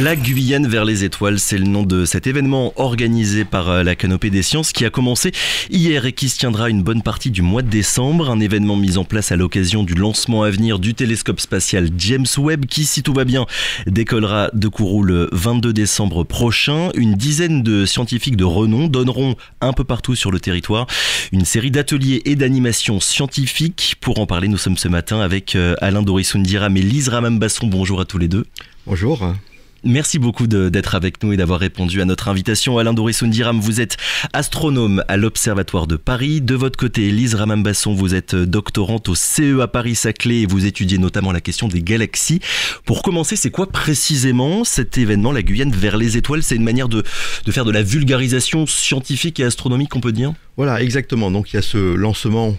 La Guyane vers les étoiles, c'est le nom de cet événement organisé par la Canopée des Sciences qui a commencé hier et qui se tiendra une bonne partie du mois de décembre. Un événement mis en place à l'occasion du lancement à venir du télescope spatial James Webb qui, si tout va bien, décollera de Kourou le 22 décembre prochain. Une dizaine de scientifiques de renom donneront un peu partout sur le territoire une série d'ateliers et d'animations scientifiques. Pour en parler, nous sommes ce matin avec Alain Dorissoundiram et Lise Ramambasson. Bonjour à tous les deux. Bonjour. Merci beaucoup d'être avec nous et d'avoir répondu à notre invitation. Alain Dorissoundiram, vous êtes astronome à l'Observatoire de Paris. De votre côté, Lise Ramambasson, vous êtes doctorante au CEA Paris-Saclay et vous étudiez notamment la question des galaxies. Pour commencer, c'est quoi précisément cet événement, la Guyane vers les étoiles? C'est une manière de faire de la vulgarisation scientifique et astronomique, on peut dire? Voilà, exactement. Donc il y a ce lancement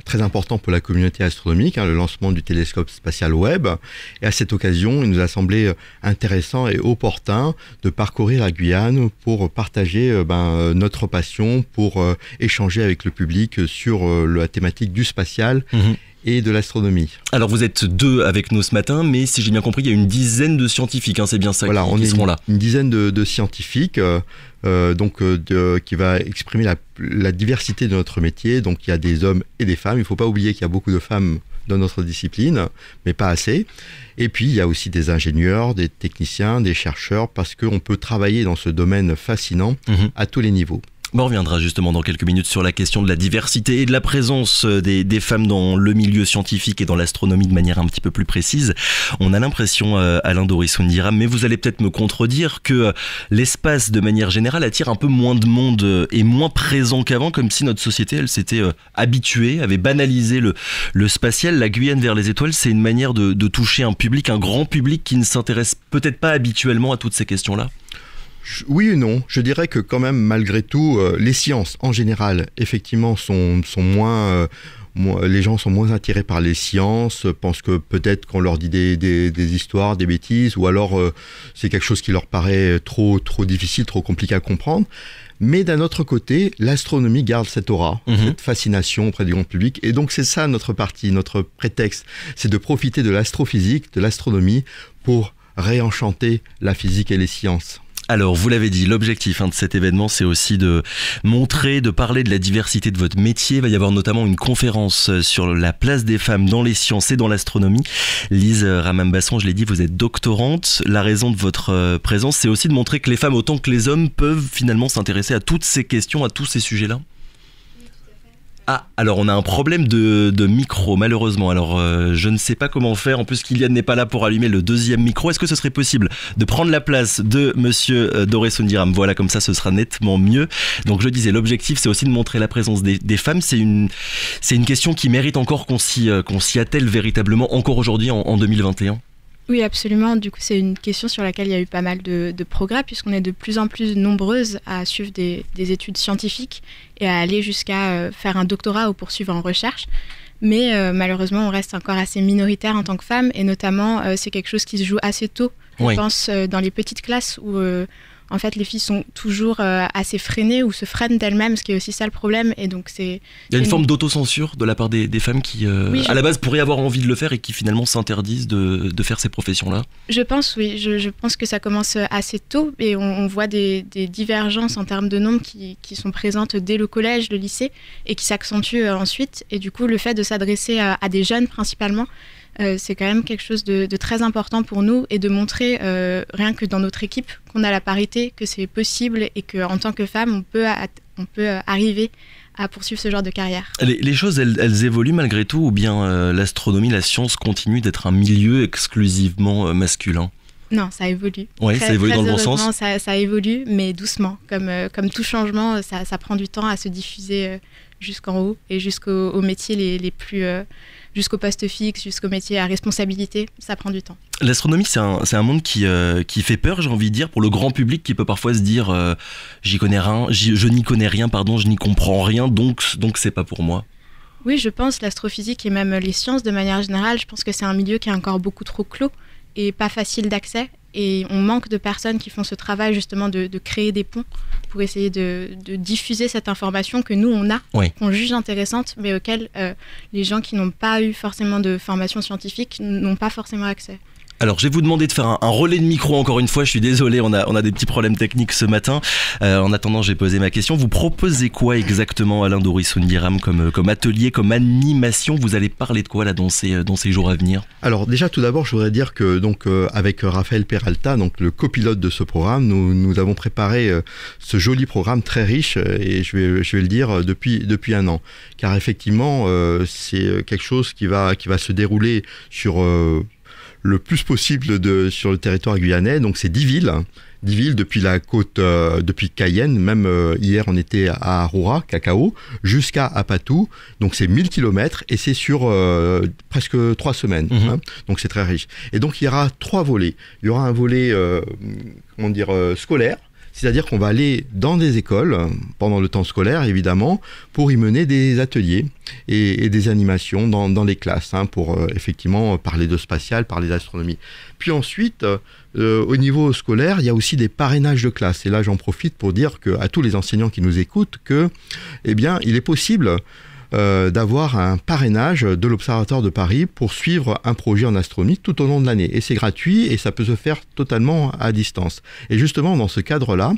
très important pour la communauté astronomique, le lancement du télescope spatial Webb. Et à cette occasion, il nous a semblé intéressant et opportun de parcourir la Guyane pour partager notre passion, pour échanger avec le public sur la thématique du spatial. Et de l'astronomie. Alors vous êtes deux avec nous ce matin, mais si j'ai bien compris, il y a une dizaine de scientifiques, c'est bien ça, voilà, qui seront là. Une dizaine de scientifiques qui va exprimer la diversité de notre métier. Donc il y a des hommes et des femmes. Il ne faut pas oublier qu'il y a beaucoup de femmes dans notre discipline, mais pas assez. Et puis il y a aussi des ingénieurs, des techniciens, des chercheurs, parce qu'on peut travailler dans ce domaine fascinant à tous les niveaux. On reviendra justement dans quelques minutes sur la question de la diversité et de la présence des femmes dans le milieu scientifique et dans l'astronomie de manière un petit peu plus précise. On a l'impression, Alain Dorissoundiram, mais vous allez peut-être me contredire, que l'espace de manière générale attire un peu moins de monde et moins présent qu'avant, comme si notre société, elle s'était habituée, avait banalisé le spatial. La Guyane vers les étoiles, c'est une manière de toucher un public, un grand public qui ne s'intéresse peut-être pas habituellement à toutes ces questions-là. Oui et non. Je dirais que quand même, malgré tout, les sciences en général, effectivement, sont moins... les gens sont moins attirés par les sciences, pensent que peut-être qu'on leur dit des histoires, des bêtises, ou alors c'est quelque chose qui leur paraît trop difficile, trop compliqué à comprendre. Mais d'un autre côté, l'astronomie garde cette aura, cette fascination auprès du grand public. Et donc c'est ça notre partie, notre prétexte, c'est de profiter de l'astrophysique, de l'astronomie, pour réenchanter la physique et les sciences. Alors, vous l'avez dit, l'objectif de cet événement, c'est aussi de montrer, de parler de la diversité de votre métier. Il va y avoir notamment une conférence sur la place des femmes dans les sciences et dans l'astronomie. Lise Ramambasson, je l'ai dit, vous êtes doctorante. La raison de votre présence, c'est aussi de montrer que les femmes, autant que les hommes, peuvent finalement s'intéresser à toutes ces questions, à tous ces sujets-là. Ah, alors on a un problème de micro, malheureusement. Alors je ne sais pas comment faire. En plus, Kylian n'est pas là pour allumer le deuxième micro. Est-ce que ce serait possible de prendre la place de monsieur Dorissoundiram? Voilà, comme ça, ce sera nettement mieux. Donc je disais, l'objectif, c'est aussi de montrer la présence des femmes. C'est une question qui mérite encore qu'on s'y attelle véritablement, encore aujourd'hui, en 2021. Oui, absolument. Du coup, c'est une question sur laquelle il y a eu pas mal de progrès, puisqu'on est de plus en plus nombreuses à suivre des études scientifiques et à aller jusqu'à faire un doctorat ou poursuivre en recherche. Mais malheureusement, on reste encore assez minoritaire en tant que femme, et notamment, c'est quelque chose qui se joue assez tôt. Je pense dans les petites classes où... en fait, les filles sont toujours assez freinées ou se freinent d'elles-mêmes, ce qui est aussi ça le problème. Et donc il y a une forme d'autocensure de la part des femmes qui, à la base, pourraient avoir envie de le faire et qui finalement s'interdisent de faire ces professions-là. Je pense, oui. Je pense que ça commence assez tôt et on voit des divergences en termes de nombre qui sont présentes dès le collège, le lycée et qui s'accentuent ensuite. Et du coup, le fait de s'adresser à des jeunes principalement, c'est quand même quelque chose de très important pour nous et de montrer, rien que dans notre équipe, qu'on a la parité, que c'est possible et qu'en tant que femme, on peut arriver à poursuivre ce genre de carrière. Les choses, elles évoluent malgré tout, ou bien l'astronomie, la science continue d'être un milieu exclusivement masculin? Non, ça évolue. Oui, ça évolue dans le bon sens. Ça évolue, mais doucement. Comme tout changement, ça prend du temps à se diffuser jusqu'en haut et jusqu'aux métiers les plus... jusqu'au poste fixe, jusqu'au métier à responsabilité, ça prend du temps. L'astronomie, c'est un monde qui fait peur, j'ai envie de dire, pour le grand public qui peut parfois se dire je n'y connais rien, je n'y comprends rien, donc c'est pas pour moi. Oui, je pense l'astrophysique et même les sciences de manière générale, je pense que c'est un milieu qui est encore beaucoup trop clos et pas facile d'accès. Et on manque de personnes qui font ce travail justement de créer des ponts pour essayer de diffuser cette information que nous on a, qu'on juge intéressante, mais auxquelles les gens qui n'ont pas eu forcément de formation scientifique n'ont pas forcément accès. Alors, je vais vous demander de faire un relais de micro encore une fois. Je suis désolé, on a des petits problèmes techniques ce matin. En attendant, j'ai posé ma question. Vous proposez quoi exactement, Alain Doris-Soundiram, comme atelier, comme animation? Vous allez parler de quoi là dans ces jours à venir? Alors déjà, tout d'abord, je voudrais dire que avec Raphaël Peralta, donc le copilote de ce programme, nous avons préparé ce joli programme très riche, et je vais le dire depuis un an, car effectivement, c'est quelque chose qui va se dérouler sur le plus possible sur le territoire guyanais. Donc c'est 10 villes depuis la côte, depuis Cayenne, même hier on était à Aroura, Cacao, jusqu'à Apatou. Donc c'est 1000 km et c'est sur presque 3 semaines. Hein. Donc c'est très riche. Et donc il y aura 3 volets. Il y aura un volet scolaire. C'est-à-dire qu'on va aller dans des écoles, pendant le temps scolaire évidemment, pour y mener des ateliers et des animations dans les classes, hein, pour effectivement parler de spatial, parler d'astronomie. Puis ensuite, au niveau scolaire, il y a aussi des parrainages de classe. Et là, j'en profite pour dire à tous les enseignants qui nous écoutent que, eh bien, il est possible d'avoir un parrainage de l'Observatoire de Paris pour suivre un projet en astronomie tout au long de l'année. Et c'est gratuit et ça peut se faire totalement à distance. Et justement, dans ce cadre-là,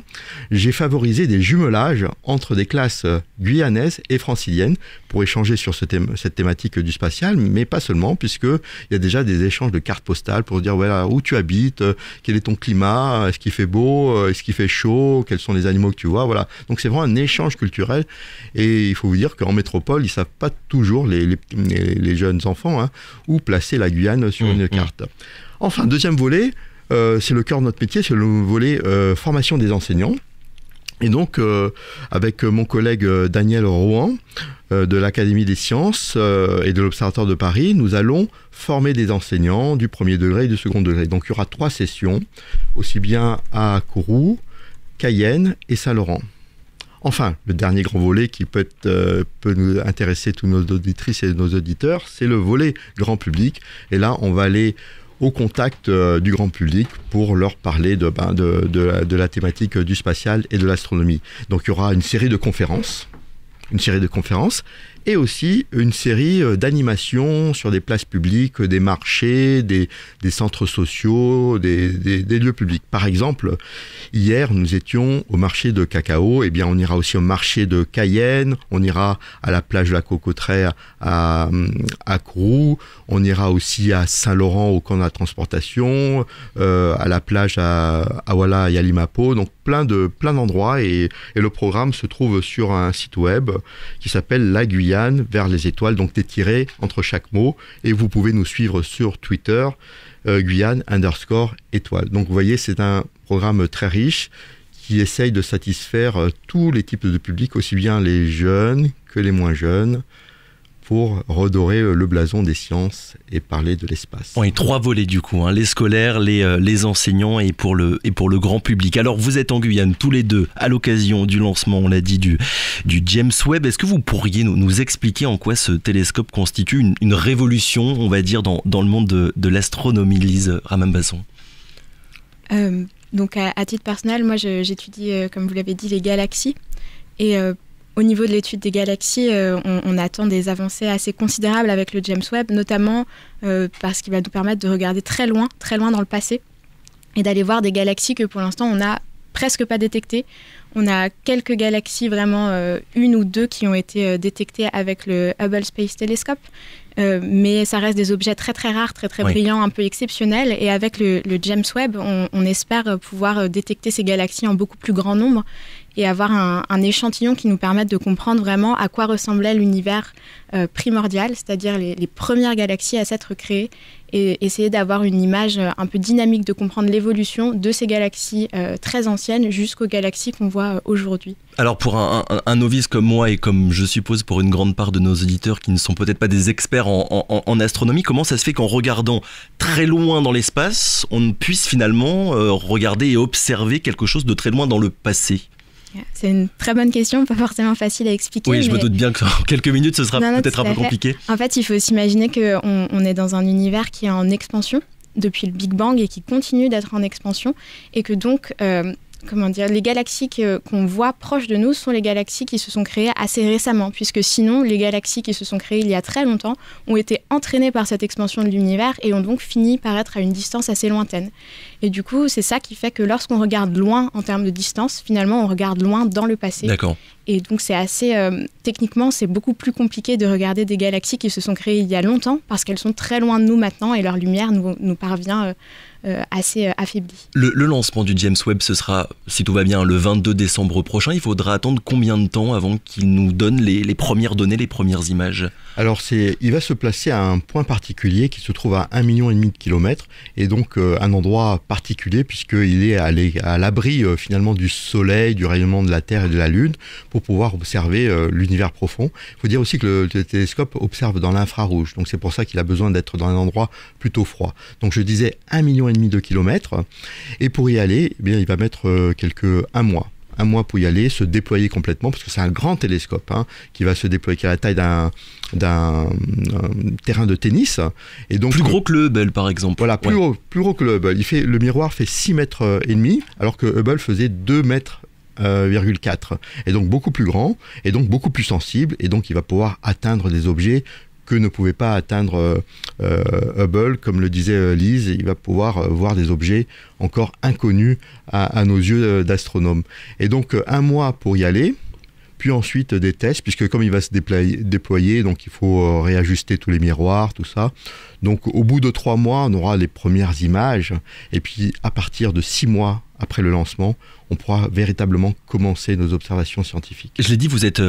j'ai favorisé des jumelages entre des classes guyanaises et franciliennes pour échanger sur cette thématique du spatial, mais pas seulement, puisqu'il y a déjà des échanges de cartes postales pour dire voilà, où tu habites, quel est ton climat, est-ce qu'il fait beau, est-ce qu'il fait chaud, quels sont les animaux que tu vois, voilà. Donc c'est vraiment un échange culturel, et il faut vous dire qu'en métropole, ils ne savent pas toujours, les jeunes enfants, hein, où placer la Guyane sur une carte. Enfin, deuxième volet, c'est le cœur de notre métier, c'est le volet formation des enseignants. Et donc, avec mon collègue Daniel Rohan, de l'Académie des sciences et de l'Observatoire de Paris, nous allons former des enseignants du premier degré et du second degré. Donc, il y aura 3 sessions, aussi bien à Kourou, Cayenne et Saint-Laurent. Enfin, le dernier grand volet qui peut nous intéresser tous nos auditrices et nos auditeurs, c'est le volet grand public. Et là, on va aller au contact du grand public pour leur parler de la thématique du spatial et de l'astronomie. Donc, il y aura une série de conférences et aussi une série d'animations sur des places publiques, des marchés, des centres sociaux, des lieux publics. Par exemple, hier, nous étions au marché de Cacao, et bien on ira aussi au marché de Cayenne, on ira à la plage de la Cocoterie à Kourou, on ira aussi à Saint-Laurent au camp de la transportation, à la plage à Awala et à Limapo, donc plein d'endroits, et le programme se trouve sur un site web qui s'appelle La Guyane vers les étoiles, donc des tirets entre chaque mot, et vous pouvez nous suivre sur Twitter, Guyane_étoile. Donc vous voyez, c'est un programme très riche qui essaye de satisfaire tous les types de publics, aussi bien les jeunes que les moins jeunes, pour redorer le blason des sciences et parler de l'espace. Oui, 3 volets du coup, hein, les scolaires, les enseignants et pour le grand public. Alors vous êtes en Guyane tous les deux à l'occasion du lancement, on l'a dit, du James Webb. Est-ce que vous pourriez nous expliquer en quoi ce télescope constitue une révolution, on va dire, dans le monde de l'astronomie, Lise Ramambasson? Donc à titre personnel, moi j'étudie, comme vous l'avez dit, les galaxies, et au niveau de l'étude des galaxies, on attend des avancées assez considérables avec le James Webb, notamment parce qu'il va nous permettre de regarder très loin dans le passé, et d'aller voir des galaxies que pour l'instant on n'a presque pas détectées. On a quelques galaxies, vraiment 1 ou 2 qui ont été détectées avec le Hubble Space Telescope, mais ça reste des objets très très rares, très très brillants, un peu exceptionnels, et avec le James Webb, on espère pouvoir détecter ces galaxies en beaucoup plus grand nombre et avoir un échantillon qui nous permette de comprendre vraiment à quoi ressemblait l'univers primordial, c'est-à-dire les premières galaxies à s'être créées, et essayer d'avoir une image un peu dynamique, de comprendre l'évolution de ces galaxies très anciennes jusqu'aux galaxies qu'on voit aujourd'hui. Alors pour un novice comme moi, et comme je suppose pour une grande part de nos auditeurs qui ne sont peut-être pas des experts en astronomie, comment ça se fait qu'en regardant très loin dans l'espace, on puisse finalement regarder et observer quelque chose de très loin dans le passé? C'est une très bonne question, pas forcément facile à expliquer. Oui, je me doute bien qu'en quelques minutes, ce sera peut-être un peu compliqué. En fait, il faut s'imaginer qu'on est dans un univers qui est en expansion depuis le Big Bang et qui continue d'être en expansion, et que donc, les galaxies qu'on voit proches de nous sont les galaxies qui se sont créées assez récemment, puisque sinon, les galaxies qui se sont créées il y a très longtemps ont été entraînées par cette expansion de l'univers et ont donc fini par être à une distance assez lointaine. Et du coup, c'est ça qui fait que lorsqu'on regarde loin en termes de distance, finalement, on regarde loin dans le passé. D'accord. Et donc, c'est assez... techniquement, c'est beaucoup plus compliqué de regarder des galaxies qui se sont créées il y a longtemps parce qu'elles sont très loin de nous maintenant et leur lumière nous parvient assez affaiblie. Le lancement du James Webb, ce sera, si tout va bien, le 22 décembre prochain. Il faudra attendre combien de temps avant qu'il nous donne les premières données, les premières images ? Alors, il va se placer à un point particulier qui se trouve à 1,5 million de kilomètres et donc un endroit particulier puisqu'il est à l'abri finalement du Soleil, du rayonnement de la Terre et de la Lune pour pouvoir observer l'univers profond. Il faut dire aussi que le télescope observe dans l'infrarouge, donc c'est pour ça qu'il a besoin d'être dans un endroit plutôt froid. Donc je disais 1,5 million de kilomètres et pour y aller, eh bien, il va mettre un mois pour y aller, se déployer complètement, parce que c'est un grand télescope qui va se déployer, qui a la taille d'un terrain de tennis. Et donc, plus gros que le Hubble, par exemple. Voilà, plus gros que le Hubble. Le miroir fait 6,5 mètres, alors que Hubble faisait 2,4 mètres. Et donc beaucoup plus grand, et donc beaucoup plus sensible, et donc il va pouvoir atteindre des objets que ne pouvait pas atteindre Hubble, comme le disait Lise, il va pouvoir voir des objets encore inconnus à nos yeux d'astronomes. Et donc un mois pour y aller, puis ensuite des tests, puisque comme il va se déployer, donc il faut réajuster tous les miroirs, tout ça. Donc au bout de 3 mois, on aura les premières images, et puis à partir de 6 mois après le lancement, on pourra véritablement commencer nos observations scientifiques. Je l'ai dit, vous êtes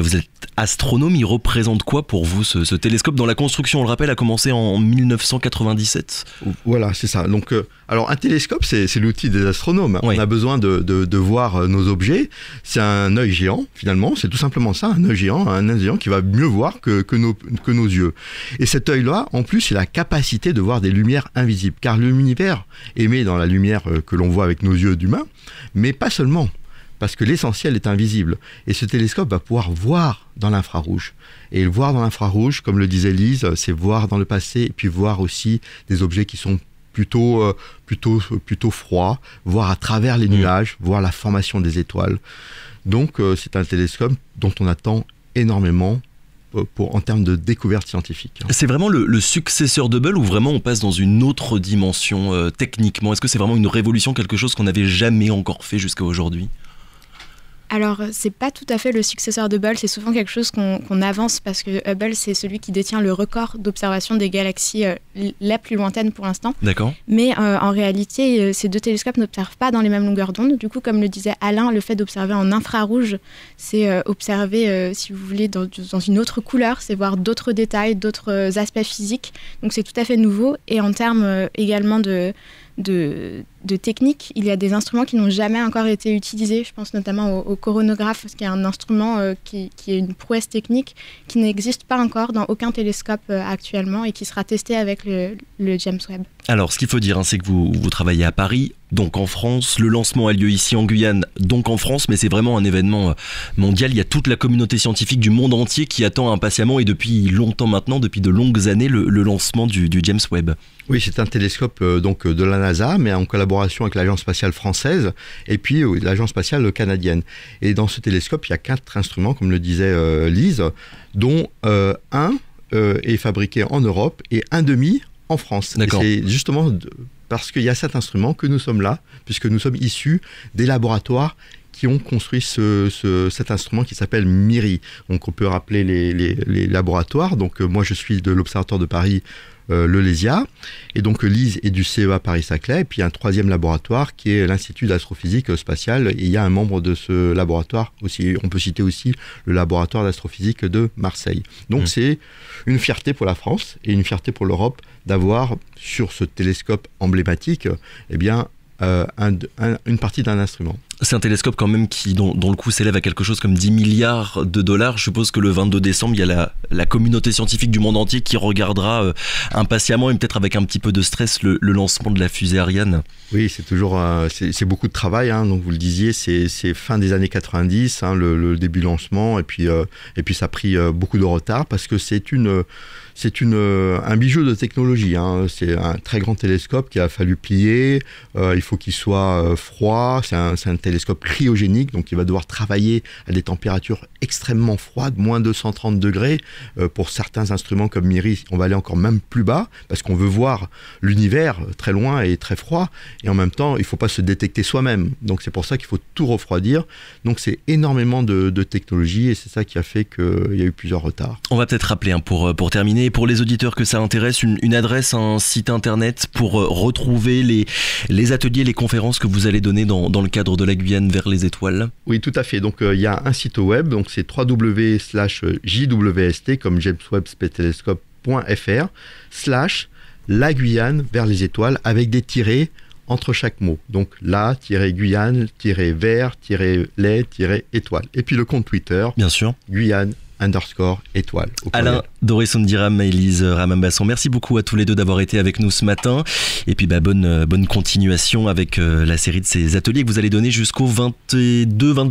astronome. Il représente quoi pour vous ce télescope dont la construction, on le rappelle, a commencé en 1997 ? Voilà, c'est ça. Donc, alors un télescope, c'est l'outil des astronomes. Oui. On a besoin de voir nos objets. C'est un œil géant, finalement. C'est tout simplement ça, un œil géant qui va mieux voir que nos yeux. Et cet œil-là, en plus, il a la capacité de voir des lumières invisibles. Car l'univers émet dans la lumière que l'on voit avec nos yeux d'humains, mais pas seulement, parce que l'essentiel est invisible. Et ce télescope va pouvoir voir dans l'infrarouge. Et voir dans l'infrarouge, comme le disait Lise, c'est voir dans le passé, et puis voir aussi des objets qui sont plutôt froids, voir à travers les nuages, voir la formation des étoiles. Donc c'est un télescope dont on attend énormément en termes de découverte scientifique. C'est vraiment le successeur d'Hubble ou vraiment on passe dans une autre dimension techniquement ? Est-ce que c'est vraiment une révolution, quelque chose qu'on n'avait jamais encore fait jusqu'à aujourd'hui ? Alors, c'est pas tout à fait le successeur d'Hubble, c'est souvent quelque chose qu'on avance parce que Hubble, c'est celui qui détient le record d'observation des galaxies la plus lointaine pour l'instant. D'accord. Mais en réalité, ces deux télescopes n'observent pas dans les mêmes longueurs d'onde. Du coup, comme le disait Alain, le fait d'observer en infrarouge, c'est observer, si vous voulez, dans une autre couleur, c'est voir d'autres détails, d'autres aspects physiques. Donc, c'est tout à fait nouveau. Et en termes également de technique, il y a des instruments qui n'ont jamais encore été utilisés. Je pense notamment au coronographe, qui est un instrument qui est une prouesse technique qui n'existe pas encore dans aucun télescope actuellement et qui sera testé avec le James Webb. Alors, ce qu'il faut dire, c'est que vous travaillez à Paris, donc en France. Le lancement a lieu ici en Guyane, donc en France, mais c'est vraiment un événement mondial. Il y a toute la communauté scientifique du monde entier qui attend impatiemment et depuis longtemps maintenant, depuis de longues années, le lancement du James Webb. Oui, c'est un télescope donc de la NASA, mais en collaboration avec l'Agence spatiale française et puis l'Agence spatiale canadienne. Et dans ce télescope, il y a 4 instruments, comme le disait Lise, dont un est fabriqué en Europe et un demi en France. D'accord. Et c'est justement parce qu'il y a cet instrument que nous sommes là, puisque nous sommes issus des laboratoires qui ont construit cet instrument qui s'appelle MIRI. Donc on peut rappeler les laboratoires. Donc moi je suis de l'Observatoire de Paris, le LESIA, et donc Lise est du CEA Paris-Saclay, et puis un 3e laboratoire qui est l'Institut d'astrophysique spatiale, et il y a un membre de ce laboratoire aussi, on peut citer aussi le laboratoire d'astrophysique de Marseille. Donc c'est une fierté pour la France et une fierté pour l'Europe d'avoir sur ce télescope emblématique eh bien, une partie d'un instrument. C'est un télescope quand même dont le coût s'élève à quelque chose comme 10 milliards de dollars. Je suppose que le 22 décembre, il y a la communauté scientifique du monde entier qui regardera impatiemment et peut-être avec un petit peu de stress le lancement de la fusée Ariane. Oui, c'est toujours c'est beaucoup de travail. Donc vous le disiez, c'est fin des années 90, le début de lancement, et puis ça a pris beaucoup de retard parce que c'est un bijou de technologie. C'est un très grand télescope qu'il a fallu plier. Il faut qu'il soit froid. C'est un télescope télescope cryogénique, donc il va devoir travailler à des températures extrêmement froides, moins 230 degrés. Pour certains instruments comme MIRI, on va aller encore même plus bas, parce qu'on veut voir l'univers très loin et très froid, et en même temps, il ne faut pas se détecter soi-même. Donc c'est pour ça qu'il faut tout refroidir. Donc c'est énormément de technologie, et c'est ça qui a fait qu'il y a eu plusieurs retards. On va peut-être rappeler pour terminer, pour les auditeurs que ça intéresse, une adresse, un site internet pour retrouver les ateliers, les conférences que vous allez donner dans le cadre de la Guyane vers les étoiles. Oui, tout à fait. Donc il y a un site web, donc c'est www.jwst comme James Webb Space Telescope.fr /la Guyane vers les étoiles avec des tirets entre chaque mot. Donc la-Guyane, -vers, -les, -étoile. Et puis le compte Twitter. Bien sûr. Guyane _étoile. Alain Doré-Soundiram, Élise Ramambasson, merci beaucoup à tous les deux d'avoir été avec nous ce matin. Et puis bonne continuation avec la série de ces ateliers que vous allez donner jusqu'au 22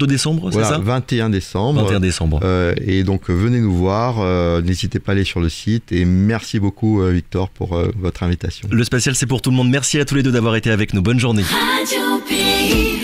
décembre, voilà, c'est ça ? 21 décembre. 21 décembre. Et donc venez nous voir, n'hésitez pas à aller sur le site. Et merci beaucoup Victor pour votre invitation. Le spatial, c'est pour tout le monde. Merci à tous les deux d'avoir été avec nous. Bonne journée. Radio Pays.